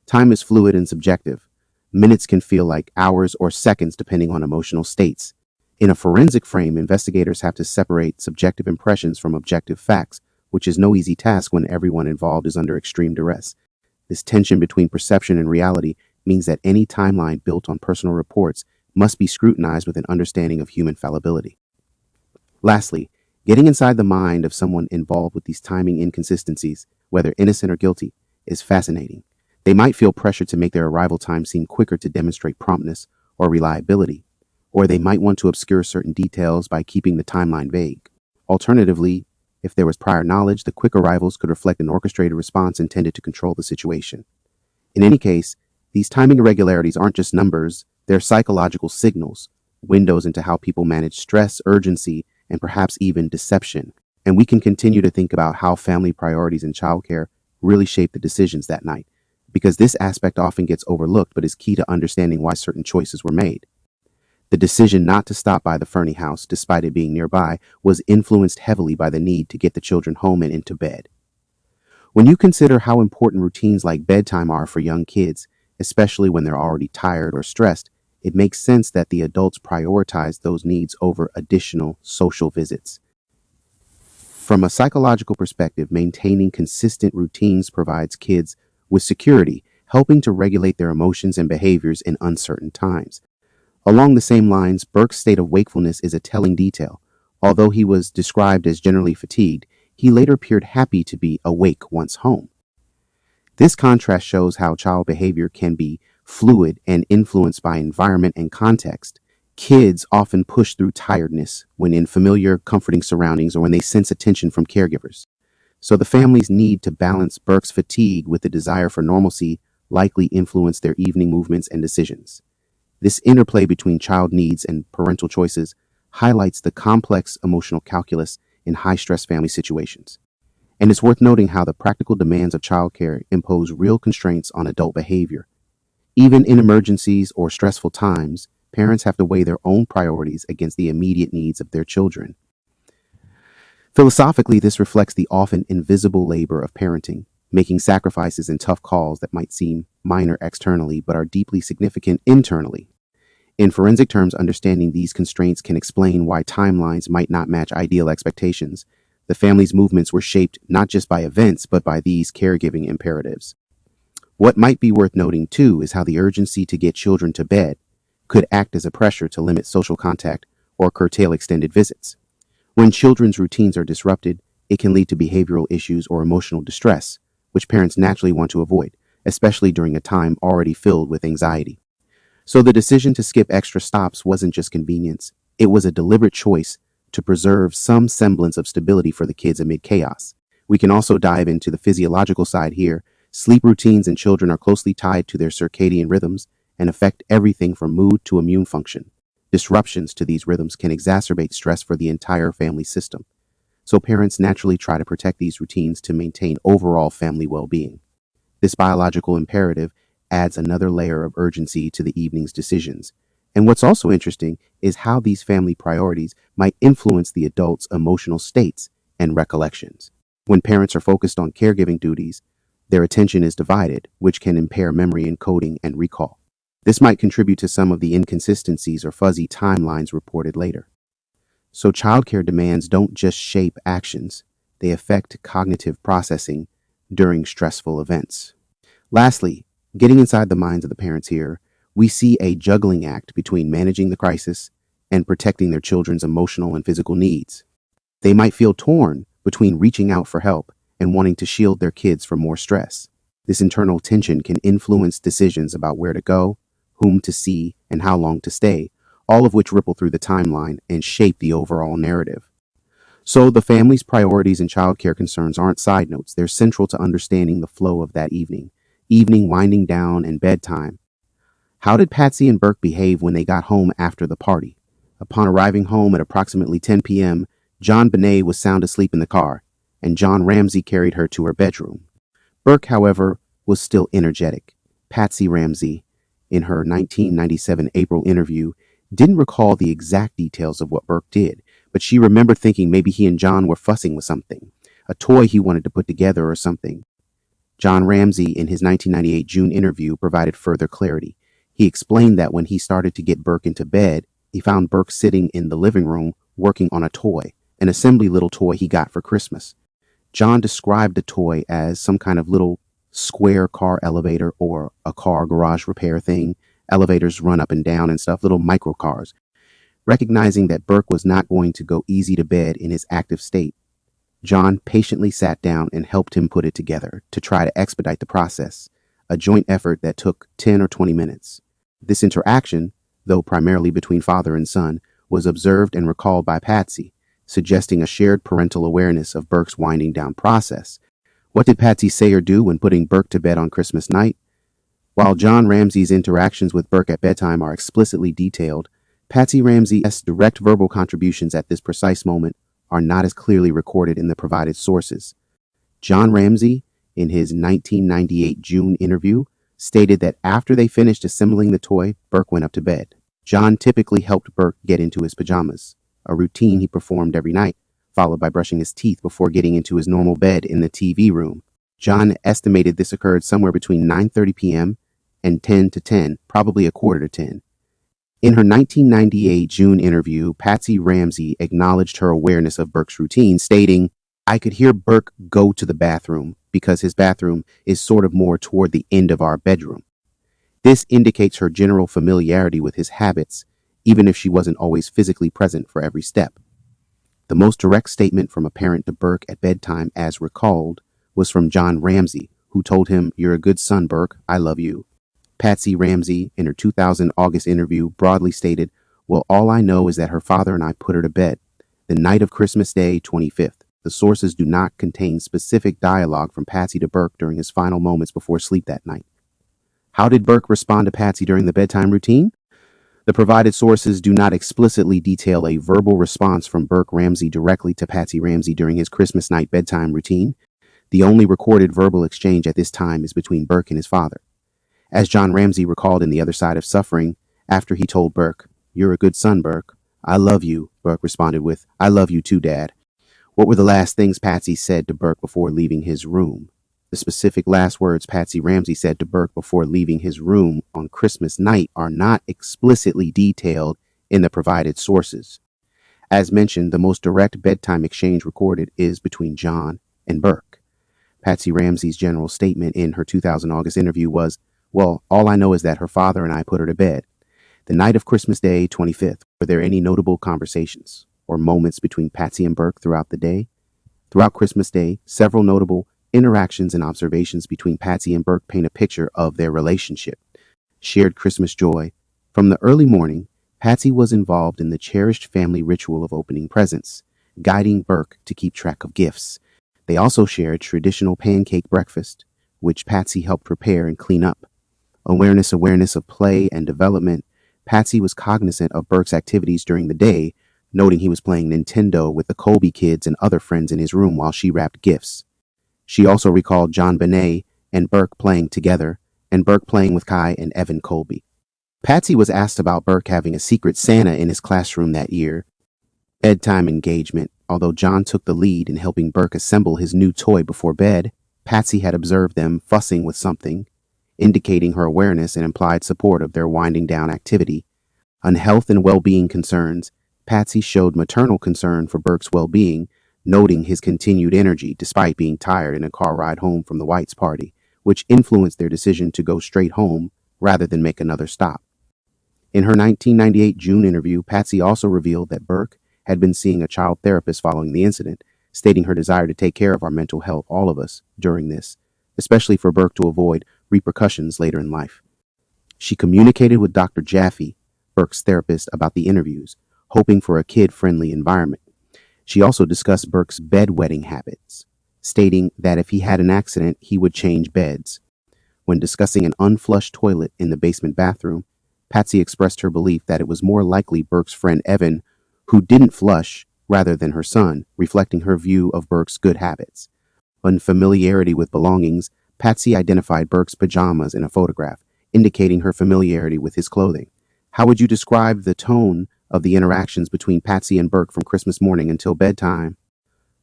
A: Time is fluid and subjective. Minutes can feel like hours or seconds depending on emotional states. In a forensic frame, investigators have to separate subjective impressions from objective facts, which is no easy task when everyone involved is under extreme duress. This tension between perception and reality means that any timeline built on personal reports must be scrutinized with an understanding of human fallibility. Lastly, getting inside the mind of someone involved with these timing inconsistencies, whether innocent or guilty, is fascinating. They might feel pressure to make their arrival time seem quicker to demonstrate promptness or reliability, or they might want to obscure certain details by keeping the timeline vague. Alternatively, if there was prior knowledge, the quick arrivals could reflect an orchestrated response intended to control the situation. In any case, these timing irregularities aren't just numbers, they're psychological signals, windows into how people manage stress, urgency, and perhaps even deception. And we can continue to think about how family priorities in childcare really shape the decisions that night, because this aspect often gets overlooked but is key to understanding why certain choices were made. The decision not to stop by the Fernie house, despite it being nearby, was influenced heavily by the need to get the children home and into bed. When you consider how important routines like bedtime are for young kids, especially when they're already tired or stressed, it makes sense that the adults prioritize those needs over additional social visits. From a psychological perspective, maintaining consistent routines provides kids with security, helping to regulate their emotions and behaviors in uncertain times. Along the same lines, Burke's state of wakefulness is a telling detail. Although he was described as generally fatigued, he later appeared happy to be awake once home. This contrast shows how child behavior can be fluid and influenced by environment and context. Kids often push through tiredness when in familiar, comforting surroundings or when they sense attention from caregivers. So the family's need to balance Burke's fatigue with the desire for normalcy likely influenced their evening movements and decisions. This interplay between child needs and parental choices highlights the complex emotional calculus in high-stress family situations. And it's worth noting how the practical demands of childcare impose real constraints on adult behavior. Even in emergencies or stressful times, parents have to weigh their own priorities against the immediate needs of their children. Philosophically, this reflects the often invisible labor of parenting, making sacrifices and tough calls that might seem minor externally but are deeply significant internally. In forensic terms, understanding these constraints can explain why timelines might not match ideal expectations. The family's movements were shaped not just by events but by these caregiving imperatives. What might be worth noting too is how the urgency to get children to bed could act as a pressure to limit social contact or curtail extended visits. When children's routines are disrupted, it can lead to behavioral issues or emotional distress, which parents naturally want to avoid, especially during a time already filled with anxiety. So the decision to skip extra stops wasn't just convenience, it was a deliberate choice to preserve some semblance of stability for the kids amid chaos. We can also dive into the physiological side here. Sleep routines in children are closely tied to their circadian rhythms and affect everything from mood to immune function. Disruptions to these rhythms can exacerbate stress for the entire family system. So parents naturally try to protect these routines to maintain overall family well-being. This biological imperative adds another layer of urgency to the evening's decisions. And what's also interesting is how these family priorities might influence the adults' emotional states and recollections. When parents are focused on caregiving duties, their attention is divided, which can impair memory encoding and recall. This might contribute to some of the inconsistencies or fuzzy timelines reported later. So childcare demands don't just shape actions, they affect cognitive processing during stressful events. Lastly, getting inside the minds of the parents here, we see a juggling act between managing the crisis and protecting their children's emotional and physical needs. They might feel torn between reaching out for help and wanting to shield their kids from more stress. This internal tension can influence decisions about where to go, whom to see, and how long to stay, all of which ripple through the timeline and shape the overall narrative. So the family's priorities and childcare concerns aren't side notes, they're central to understanding the flow of that evening winding down, and bedtime. How did Patsy and Burke behave when they got home after the party? Upon arriving home at approximately 10 p.m., JonBenet was sound asleep in the car, and John Ramsey carried her to her bedroom. Burke, however, was still energetic. Patsy Ramsey, in her 1997 April interview, didn't recall the exact details of what Burke did, but she remembered thinking maybe he and John were fussing with something, a toy he wanted to put together or something. John Ramsey, in his 1998 June interview, provided further clarity. He explained that when he started to get Burke into bed, he found Burke sitting in the living room working on a toy, an assembly little toy he got for Christmas. John described the toy as some kind of little square car elevator or a car garage repair thing. Elevators run up and down and stuff, little micro cars. Recognizing that Burke was not going to go easy to bed in his active state, John patiently sat down and helped him put it together to try to expedite the process, a joint effort that took 10 or 20 minutes. This interaction, though primarily between father and son, was observed and recalled by Patsy, suggesting a shared parental awareness of Burke's winding down process. What did Patsy say or do when putting Burke to bed on Christmas night? While John Ramsey's interactions with Burke at bedtime are explicitly detailed, Patsy Ramsey's direct verbal contributions at this precise moment are not as clearly recorded in the provided sources. John Ramsey, in his 1998 June interview, stated that after they finished assembling the toy, Burke went up to bed. John typically helped Burke get into his pajamas, a routine he performed every night, followed by brushing his teeth before getting into his normal bed in the TV room. John estimated this occurred somewhere between 9:30 p.m. and 10 to 10, probably a quarter to 10. In her 1998 June interview, Patsy Ramsey acknowledged her awareness of Burke's routine, stating, "I could hear Burke go to the bathroom because his bathroom is sort of more toward the end of our bedroom. This indicates her general familiarity with his habits, even if she wasn't always physically present for every step." The most direct statement from a parent to Burke at bedtime, as recalled, was from John Ramsey, who told him, "You're a good son, Burke. I love you." Patsy Ramsey, in her 2000 August interview, broadly stated, "Well, all I know is that her father and I put her to bed the night of Christmas Day, 25th. The sources do not contain specific dialogue from Patsy to Burke during his final moments before sleep that night." How did Burke respond to Patsy during the bedtime routine? The provided sources do not explicitly detail a verbal response from Burke Ramsey directly to Patsy Ramsey during his Christmas night bedtime routine. The only recorded verbal exchange at this time is between Burke and his father. As John Ramsey recalled in The Other Side of Suffering, after he told Burke, "You're a good son, Burke. I love you," Burke responded with, "I love you too, Dad." What were the last things Patsy said to Burke before leaving his room? The specific last words Patsy Ramsey said to Burke before leaving his room on Christmas night are not explicitly detailed in the provided sources. As mentioned, the most direct bedtime exchange recorded is between John and Burke. Patsy Ramsey's general statement in her 2000 August interview was, "Well, all I know is that her father and I put her to bed the night of Christmas Day, 25th. Were there any notable conversations or moments between Patsy and Burke throughout the day?" Throughout Christmas Day, several notable interactions and observations between Patsy and Burke paint a picture of their relationship. Shared Christmas joy. From the early morning, Patsy was involved in the cherished family ritual of opening presents, guiding Burke to keep track of gifts. They also shared traditional pancake breakfast, which Patsy helped prepare and clean up. Awareness of play and development. Patsy was cognizant of Burke's activities during the day, noting he was playing Nintendo with the Colby kids and other friends in his room while she wrapped gifts. She also recalled JonBenet and Burke playing together, and Burke playing with Kai and Evan Colby. Patsy was asked about Burke having a secret Santa in his classroom that year. Bedtime engagement. Although John took the lead in helping Burke assemble his new toy before bed, Patsy had observed them fussing with something, indicating her awareness and implied support of their winding down activity. On health and well-being concerns, Patsy showed maternal concern for Burke's well-being, noting his continued energy despite being tired in a car ride home from the Whites party, which influenced their decision to go straight home rather than make another stop. In her 1998 June interview, Patsy also revealed that Burke had been seeing a child therapist following the incident, stating her desire to take care of our mental health, all of us, during this, especially for Burke to avoid repercussions later in life. She communicated with Dr. Jaffe, Burke's therapist, about the interviews, hoping for a kid-friendly environment. She also discussed Burke's bedwetting habits, stating that if he had an accident, he would change beds. When discussing an unflushed toilet in the basement bathroom, Patsy expressed her belief that it was more likely Burke's friend Evan, who didn't flush, rather than her son, reflecting her view of Burke's good habits. On familiarity with belongings, Patsy identified Burke's pajamas in a photograph, indicating her familiarity with his clothing. How would you describe the tone of the interactions between Patsy and Burke from Christmas morning until bedtime?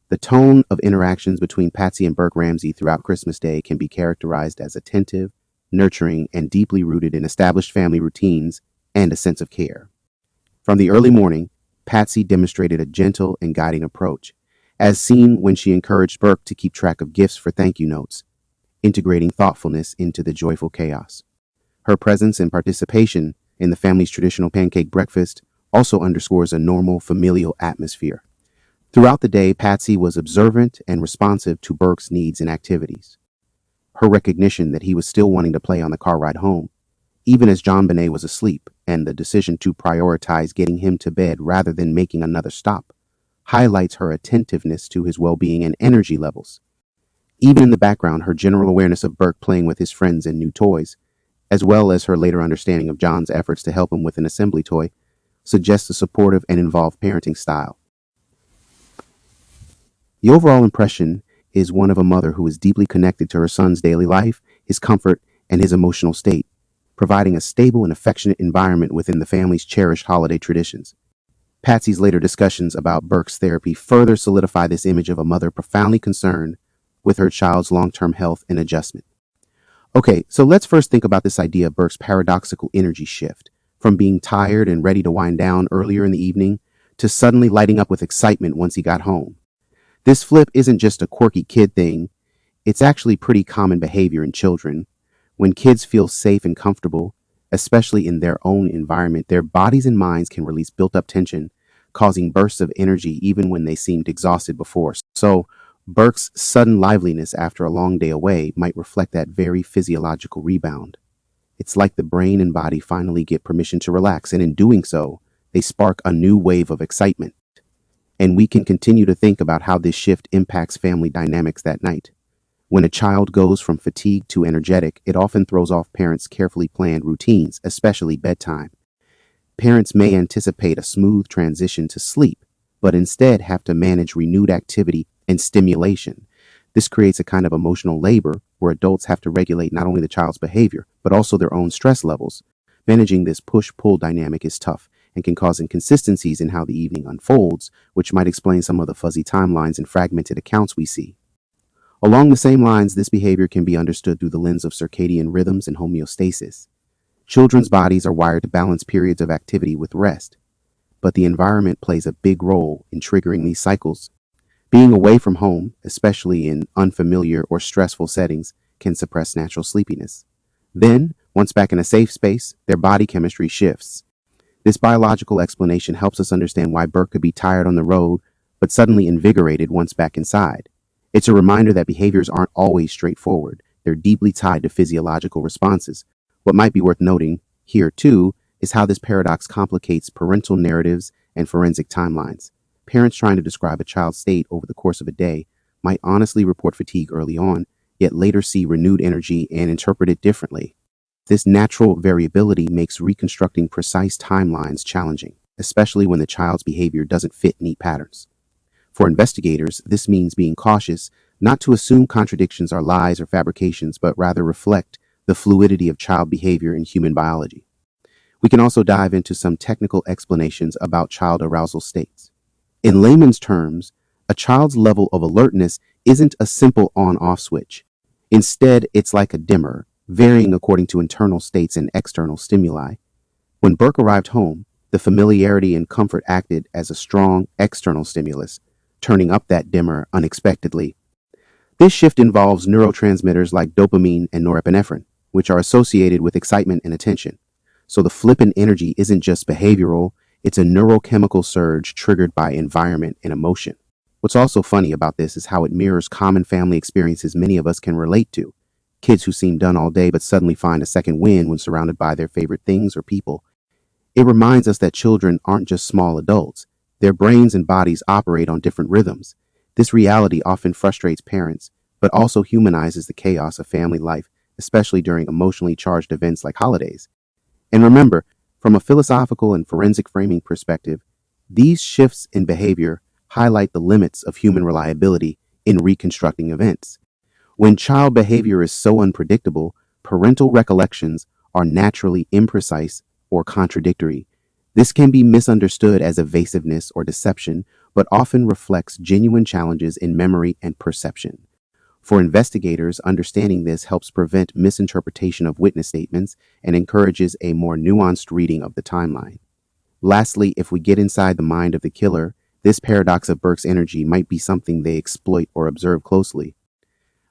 A: The tone of interactions between Patsy and Burke Ramsey throughout Christmas Day can be characterized as attentive, nurturing, and deeply rooted in established family routines and a sense of care. From the early morning, Patsy demonstrated a gentle and guiding approach, as seen when she encouraged Burke to keep track of gifts for thank you notes, integrating thoughtfulness into the joyful chaos. Her presence and participation in the family's traditional pancake breakfast also underscores a normal familial atmosphere. Throughout the day, Patsy was observant and responsive to Burke's needs and activities. Her recognition that he was still wanting to play on the car ride home, even as JonBenet was asleep, and the decision to prioritize getting him to bed rather than making another stop, highlights her attentiveness to his well-being and energy levels. Even in the background, her general awareness of Burke playing with his friends and new toys, as well as her later understanding of John's efforts to help him with an assembly toy, suggests a supportive and involved parenting style. The overall impression is one of a mother who is deeply connected to her son's daily life, his comfort, and his emotional state, providing a stable and affectionate environment within the family's cherished holiday traditions. Patsy's later discussions about Burke's therapy further solidify this image of a mother profoundly concerned with her child's long-term health and adjustment. Okay, so let's first think about this idea of Burke's paradoxical energy shift, from being tired and ready to wind down earlier in the evening to suddenly lighting up with excitement once he got home. This flip isn't just a quirky kid thing, it's actually pretty common behavior in children. When kids feel safe and comfortable, especially in their own environment, their bodies and minds can release built-up tension, causing bursts of energy even when they seemed exhausted before. So, Burke's sudden liveliness after a long day away might reflect that very physiological rebound. It's like the brain and body finally get permission to relax, and in doing so, they spark a new wave of excitement. And we can continue to think about how this shift impacts family dynamics that night. When a child goes from fatigued to energetic, it often throws off parents' carefully planned routines, especially bedtime. Parents may anticipate a smooth transition to sleep, but instead have to manage renewed activity and stimulation. This creates a kind of emotional labor where adults have to regulate not only the child's behavior, but also their own stress levels. Managing this push-pull dynamic is tough and can cause inconsistencies in how the evening unfolds, which might explain some of the fuzzy timelines and fragmented accounts we see. Along the same lines, this behavior can be understood through the lens of circadian rhythms and homeostasis. Children's bodies are wired to balance periods of activity with rest, but the environment plays a big role in triggering these cycles. Being away from home, especially in unfamiliar or stressful settings, can suppress natural sleepiness. Then, once back in a safe space, their body chemistry shifts. This biological explanation helps us understand why Burke could be tired on the road, but suddenly invigorated once back inside. It's a reminder that behaviors aren't always straightforward. They're deeply tied to physiological responses. What might be worth noting here, too, is how this paradox complicates parental narratives and forensic timelines. Parents trying to describe a child's state over the course of a day might honestly report fatigue early on, yet later see renewed energy and interpret it differently. This natural variability makes reconstructing precise timelines challenging, especially when the child's behavior doesn't fit neat patterns. For investigators, this means being cautious not to assume contradictions are lies or fabrications, but rather reflect the fluidity of child behavior in human biology. We can also dive into some technical explanations about child arousal states. In layman's terms, a child's level of alertness isn't a simple on-off switch. Instead, it's like a dimmer, varying according to internal states and external stimuli. When Burke arrived home, the familiarity and comfort acted as a strong external stimulus, turning up that dimmer unexpectedly. This shift involves neurotransmitters like dopamine and norepinephrine, which are associated with excitement and attention. So the flip in energy isn't just behavioral, it's a neurochemical surge triggered by environment and emotion. What's also funny about this is how it mirrors common family experiences many of us can relate to. Kids who seem done all day but suddenly find a second wind when surrounded by their favorite things or people. It reminds us that children aren't just small adults. Their brains and bodies operate on different rhythms. This reality often frustrates parents, but also humanizes the chaos of family life, especially during emotionally charged events like holidays. And remember, From a philosophical and forensic framing perspective, these shifts in behavior highlight the limits of human reliability in reconstructing events. When child behavior is so unpredictable, parental recollections are naturally imprecise or contradictory. This can be misunderstood as evasiveness or deception, but often reflects genuine challenges in memory and perception. For investigators, understanding this helps prevent misinterpretation of witness statements and encourages a more nuanced reading of the timeline. Lastly, if we get inside the mind of the killer, this paradox of Burke's energy might be something they exploit or observe closely.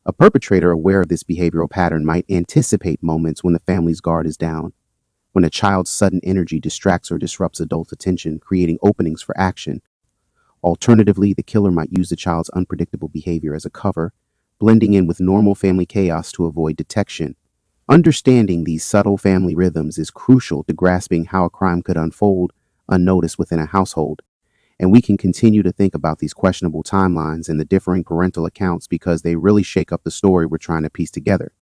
A: A perpetrator aware of this behavioral pattern might anticipate moments when the family's guard is down, when a child's sudden energy distracts or disrupts adult attention, creating openings for action. Alternatively, the killer might use the child's unpredictable behavior as a cover, blending in with normal family chaos to avoid detection. Understanding these subtle family rhythms is crucial to grasping how a crime could unfold unnoticed within a household. And we can continue to think about these questionable timelines and the differing parental accounts because they really shake up the story we're trying to piece together.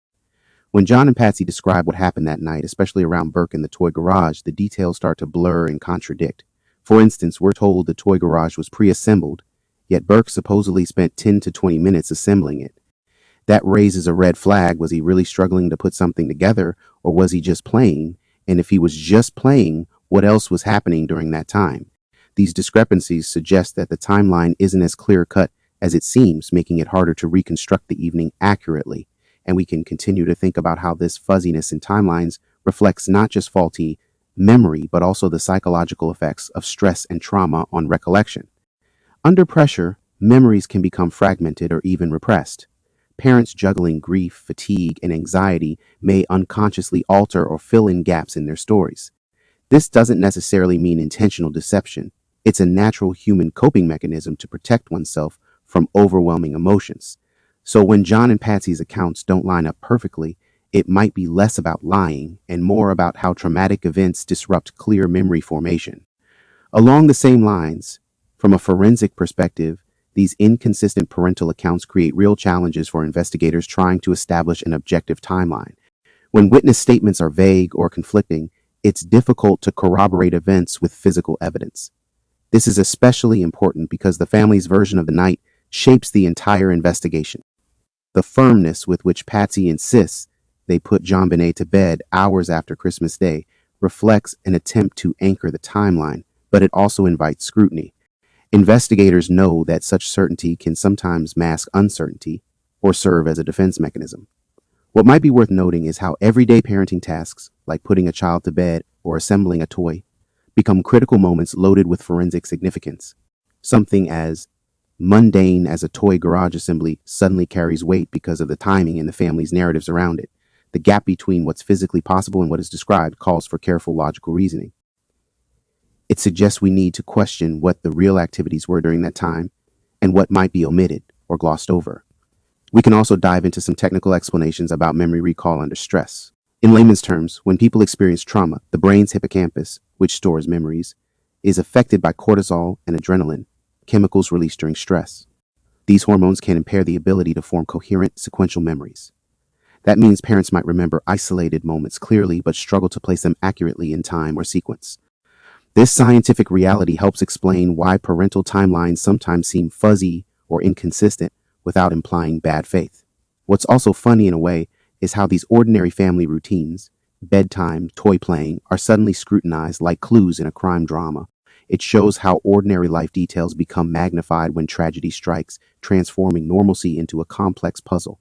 A: When John and Patsy describe what happened that night, especially around Burke and the toy garage, the details start to blur and contradict. For instance, we're told the toy garage was pre-assembled, yet Burke supposedly spent 10 to 20 minutes assembling it. That raises a red flag. Was he really struggling to put something together, or was he just playing? And if he was just playing, what else was happening during that time? These discrepancies suggest that the timeline isn't as clear-cut as it seems, making it harder to reconstruct the evening accurately. And we can continue to think about how this fuzziness in timelines reflects not just faulty memory, but also the psychological effects of stress and trauma on recollection. Under pressure, memories can become fragmented or even repressed. Parents juggling grief, fatigue, and anxiety may unconsciously alter or fill in gaps in their stories. This doesn't necessarily mean intentional deception. It's a natural human coping mechanism to protect oneself from overwhelming emotions. So when John and Patsy's accounts don't line up perfectly, it might be less about lying and more about how traumatic events disrupt clear memory formation. Along the same lines, from a forensic perspective, these inconsistent parental accounts create real challenges for investigators trying to establish an objective timeline. When witness statements are vague or conflicting, it's difficult to corroborate events with physical evidence. This is especially important because the family's version of the night shapes the entire investigation. The firmness with which Patsy insists they put JonBenet to bed hours after Christmas Day reflects an attempt to anchor the timeline, but it also invites scrutiny. Investigators know that such certainty can sometimes mask uncertainty or serve as a defense mechanism. What might be worth noting is how everyday parenting tasks, like putting a child to bed or assembling a toy, become critical moments loaded with forensic significance. Something as mundane as a toy garage assembly suddenly carries weight because of the timing and the family's narratives around it. The gap between what's physically possible and what is described calls for careful logical reasoning. It suggests we need to question what the real activities were during that time and what might be omitted or glossed over. We can also dive into some technical explanations about memory recall under stress. In layman's terms, when people experience trauma, the brain's hippocampus, which stores memories, is affected by cortisol and adrenaline, chemicals released during stress. These hormones can impair the ability to form coherent, sequential memories. That means parents might remember isolated moments clearly but struggle to place them accurately in time or sequence. This scientific reality helps explain why parental timelines sometimes seem fuzzy or inconsistent without implying bad faith. What's also funny in a way is how these ordinary family routines, bedtime, toy playing, are suddenly scrutinized like clues in a crime drama. It shows how ordinary life details become magnified when tragedy strikes, transforming normalcy into a complex puzzle.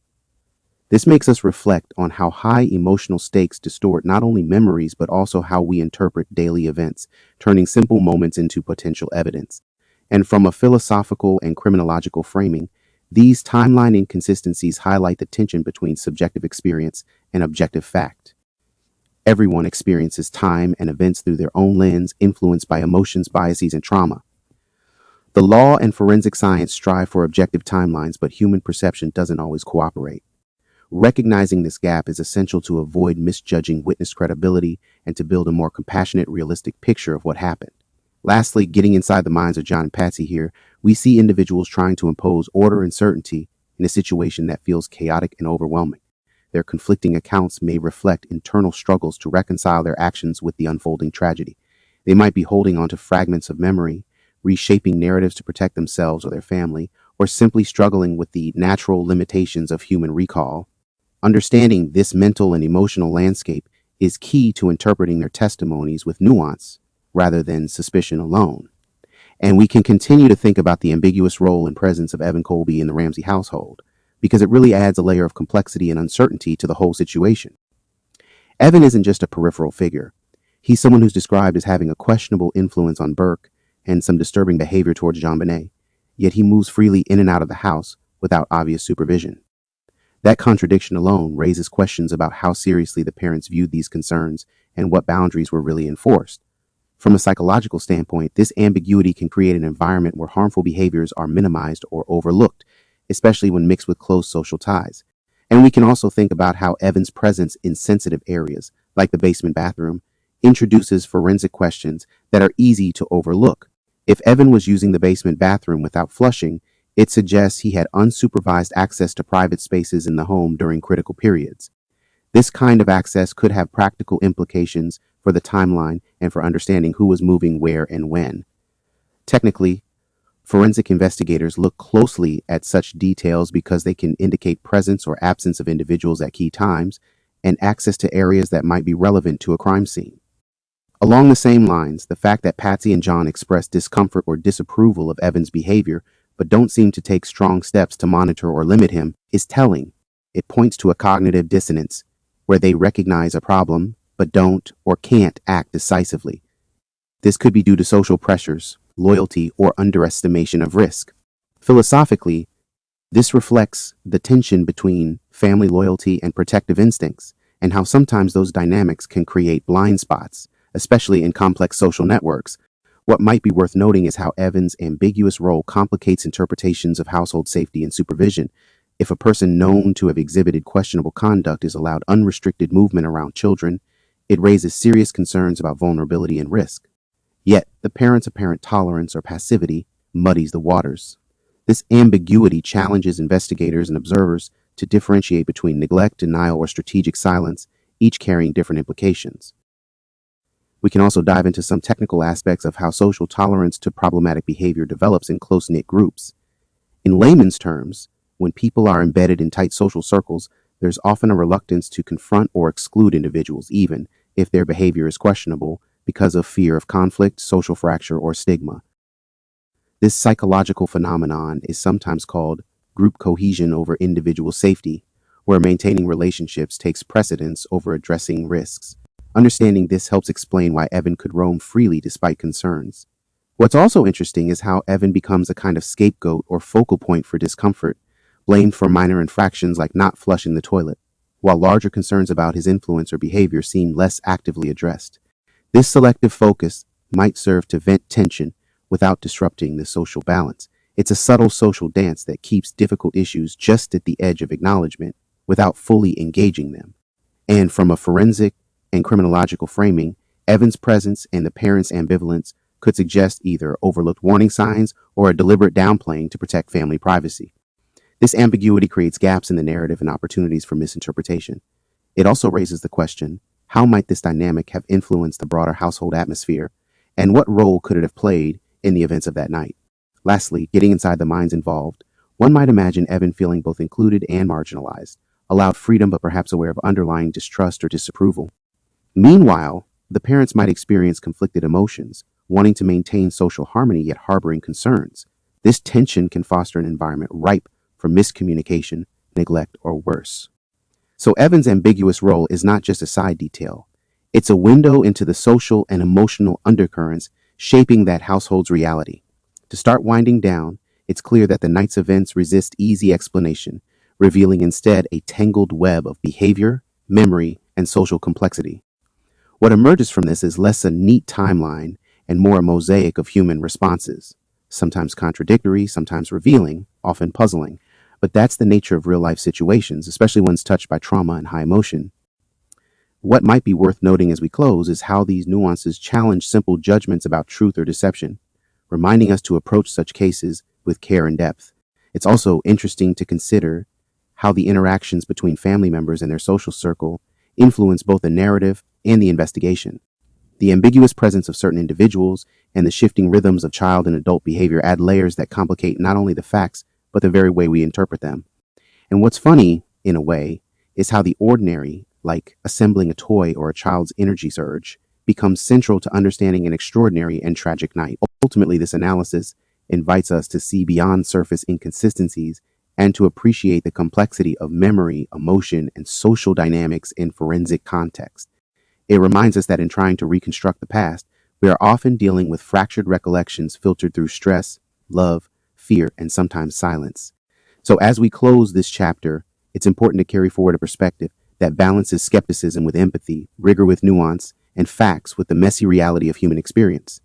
A: This makes us reflect on how high emotional stakes distort not only memories but also how we interpret daily events, turning simple moments into potential evidence. And from a philosophical and criminological framing, these timeline inconsistencies highlight the tension between subjective experience and objective fact. Everyone experiences time and events through their own lens, influenced by emotions, biases, and trauma. The law and forensic science strive for objective timelines, but human perception doesn't always cooperate. Recognizing this gap is essential to avoid misjudging witness credibility and to build a more compassionate, realistic picture of what happened. Lastly, getting inside the minds of John and Patsy here, we see individuals trying to impose order and certainty in a situation that feels chaotic and overwhelming. Their conflicting accounts may reflect internal struggles to reconcile their actions with the unfolding tragedy. They might be holding on to fragments of memory, reshaping narratives to protect themselves or their family, or simply struggling with the natural limitations of human recall. Understanding this mental and emotional landscape is key to interpreting their testimonies with nuance rather than suspicion alone. And we can continue to think about the ambiguous role and presence of Evan Colby in the Ramsey household, because it really adds a layer of complexity and uncertainty to the whole situation. Evan isn't just a peripheral figure. He's someone who's described as having a questionable influence on Burke and some disturbing behavior towards JonBenet, yet he moves freely in and out of the house without obvious supervision. That contradiction alone raises questions about how seriously the parents viewed these concerns and what boundaries were really enforced. From a psychological standpoint, this ambiguity can create an environment where harmful behaviors are minimized or overlooked, especially when mixed with close social ties. And we can also think about how Evan's presence in sensitive areas, like the basement bathroom, introduces forensic questions that are easy to overlook. If Evan was using the basement bathroom without flushing, it suggests he had unsupervised access to private spaces in the home during critical periods. This kind of access could have practical implications for the timeline and for understanding who was moving where and when. Technically, forensic investigators look closely at such details because they can indicate presence or absence of individuals at key times and access to areas that might be relevant to a crime scene. Along the same lines, the fact that Patsy and John express discomfort or disapproval of Evan's behavior but don't seem to take strong steps to monitor or limit him is telling. It points to a cognitive dissonance where they recognize a problem but don't or can't act decisively. This could be due to social pressures, loyalty, or underestimation of risk. Philosophically, this reflects the tension between family loyalty and protective instincts, and how sometimes those dynamics can create blind spots, especially in complex social networks. What might be worth noting is how Evan's ambiguous role complicates interpretations of household safety and supervision. If a person known to have exhibited questionable conduct is allowed unrestricted movement around children, it raises serious concerns about vulnerability and risk. Yet, the parent's apparent tolerance or passivity muddies the waters. This ambiguity challenges investigators and observers to differentiate between neglect, denial, or strategic silence, each carrying different implications. We can also dive into some technical aspects of how social tolerance to problematic behavior develops in close-knit groups. In layman's terms, when people are embedded in tight social circles, there's often a reluctance to confront or exclude individuals, even if their behavior is questionable, because of fear of conflict, social fracture, or stigma. This psychological phenomenon is sometimes called group cohesion over individual safety, where maintaining relationships takes precedence over addressing risks. Understanding this helps explain why Evan could roam freely despite concerns. What's also interesting is how Evan becomes a kind of scapegoat or focal point for discomfort, blamed for minor infractions like not flushing the toilet, while larger concerns about his influence or behavior seem less actively addressed. This selective focus might serve to vent tension without disrupting the social balance. It's a subtle social dance that keeps difficult issues just at the edge of acknowledgement without fully engaging them. And from a forensic and criminological framing, Evan's presence and the parents' ambivalence could suggest either overlooked warning signs or a deliberate downplaying to protect family privacy. This ambiguity creates gaps in the narrative and opportunities for misinterpretation. It also raises the question, how might this dynamic have influenced the broader household atmosphere, and what role could it have played in the events of that night? Lastly, getting inside the minds involved, one might imagine Evan feeling both included and marginalized, allowed freedom but perhaps aware of underlying distrust or disapproval. Meanwhile, the parents might experience conflicted emotions, wanting to maintain social harmony yet harboring concerns. This tension can foster an environment ripe for miscommunication, neglect, or worse. So Evan's ambiguous role is not just a side detail. It's a window into the social and emotional undercurrents shaping that household's reality. To start winding down, it's clear that the night's events resist easy explanation, revealing instead a tangled web of behavior, memory, and social complexity. What emerges from this is less a neat timeline and more a mosaic of human responses, sometimes contradictory, sometimes revealing, often puzzling. But that's the nature of real-life situations, especially ones touched by trauma and high emotion. What might be worth noting as we close is how these nuances challenge simple judgments about truth or deception, reminding us to approach such cases with care and depth. It's also interesting to consider how the interactions between family members and their social circle influence both the narrative and the investigation. The ambiguous presence of certain individuals and the shifting rhythms of child and adult behavior add layers that complicate not only the facts, but the very way we interpret them. And what's funny, in a way, is how the ordinary, like assembling a toy or a child's energy surge, becomes central to understanding an extraordinary and tragic night. Ultimately, this analysis invites us to see beyond surface inconsistencies and to appreciate the complexity of memory, emotion, and social dynamics in forensic context. It reminds us that in trying to reconstruct the past, we are often dealing with fractured recollections filtered through stress, love, fear, and sometimes silence. So as we close this chapter, it's important to carry forward a perspective that balances skepticism with empathy, rigor with nuance, and facts with the messy reality of human experience.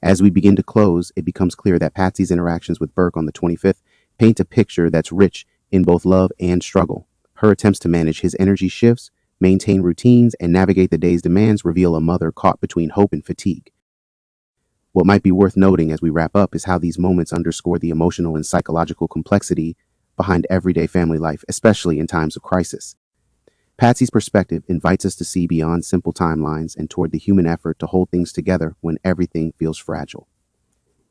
A: As we begin to close, it becomes clear that Patsy's interactions with Burke on the 25th paint a picture that's rich in both love and struggle. Her attempts to manage his energy shifts, maintain routines, and navigate the day's demands reveal a mother caught between hope and fatigue. What might be worth noting as we wrap up is how these moments underscore the emotional and psychological complexity behind everyday family life, especially in times of crisis. Patsy's perspective invites us to see beyond simple timelines and toward the human effort to hold things together when everything feels fragile.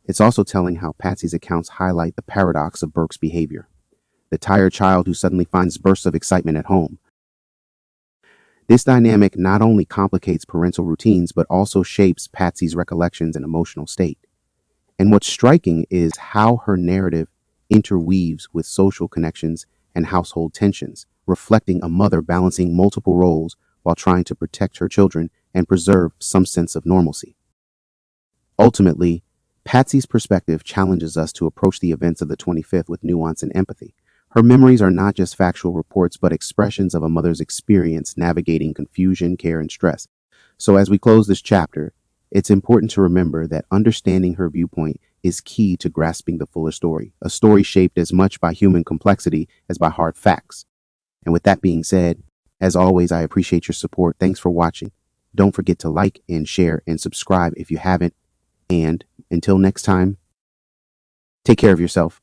A: It's also telling how Patsy's accounts highlight the paradox of Burke's behavior, the tired child who suddenly finds bursts of excitement at home. This dynamic not only complicates parental routines, but also shapes Patsy's recollections and emotional state. And what's striking is how her narrative interweaves with social connections and household tensions, reflecting a mother balancing multiple roles while trying to protect her children and preserve some sense of normalcy. Ultimately, Patsy's perspective challenges us to approach the events of the 25th with nuance and empathy. Her memories are not just factual reports, but expressions of a mother's experience navigating confusion, care, and stress. So as we close this chapter, it's important to remember that understanding her viewpoint is key to grasping the fuller story, a story shaped as much by human complexity as by hard facts. And with that being said, as always, I appreciate your support. Thanks for watching. Don't forget to like and share and subscribe if you haven't. And until next time, take care of yourself.